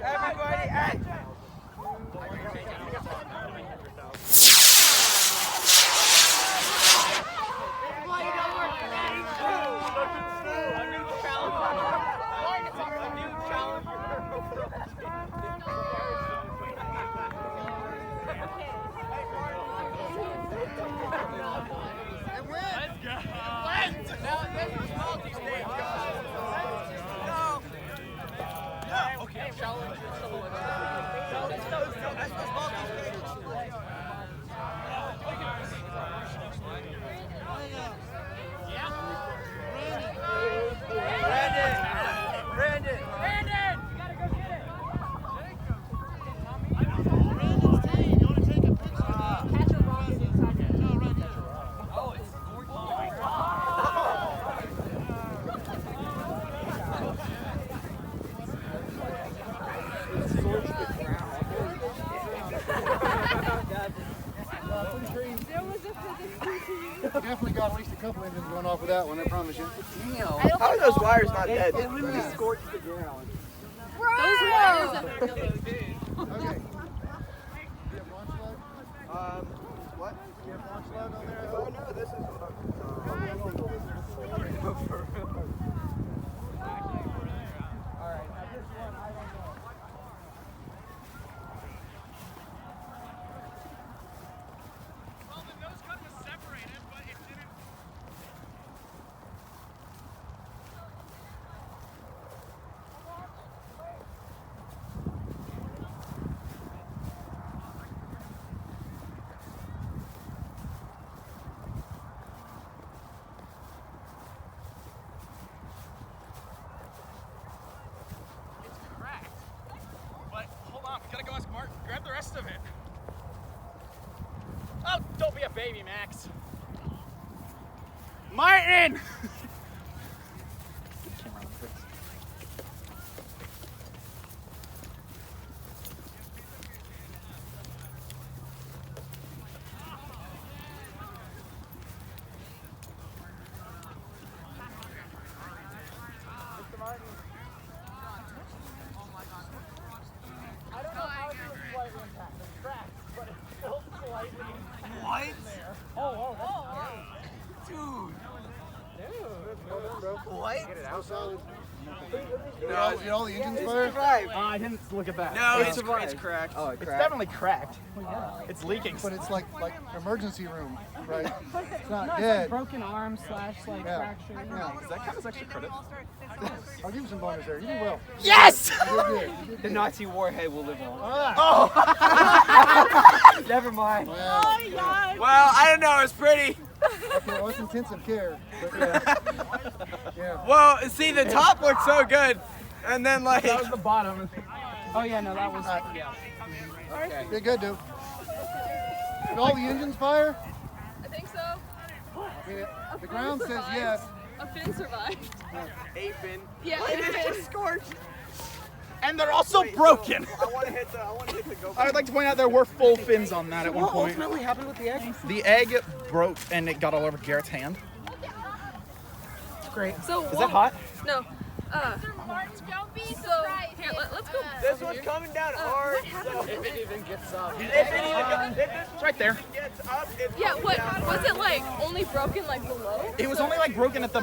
Everybody, hey! Definitely got at least a couple engines going off with that one, I promise you. How are those wires not dead? It literally scorched the ground. Those wires! Okay. You have launch slug? What? You have launch slug on there? Oh no, this is Gotta go ask Martin. Grab the rest of it. Oh, don't be a baby, Max. Martin! What? What? How solid? Did all the engines fire? I didn't look at that. No, it's cracked. Oh, it It's cracked. definitely cracked. It's leaking. But it's like emergency room, right? It's not No, it's dead. like broken arm / like Yeah. fracture. Yeah. Does that count as extra credit? I'll give you some bonus there. You did well. Yes! You did good. You did The good. Nazi warhead will live on. Oh! Never mind. Wow. Well, I don't know. It's pretty. Okay, well, it's intensive care. But yeah. Yeah. Well, see, the top looked so good, and then like. That was the bottom. Oh yeah, no, that was Did good, dude. Did all the engines fire? I think so. I mean, the ground says yes. A fin survived. A fin. Yeah, Why a did it fin. just scorch? And they're also Wait, broken. so I want to hit the GoPro. I would like to point out there were full fins on that at one What point. ultimately happened with the egg? The egg broke and it got all over Garrett's hand. great. So Is that hot? No. Martin, don't be So surprised. here, let's go. This one's coming down hard. What happened? If it even gets up. If It's right there. gets up, it's Yeah, coming what down was it like? Only broken like below? It was only like broken at the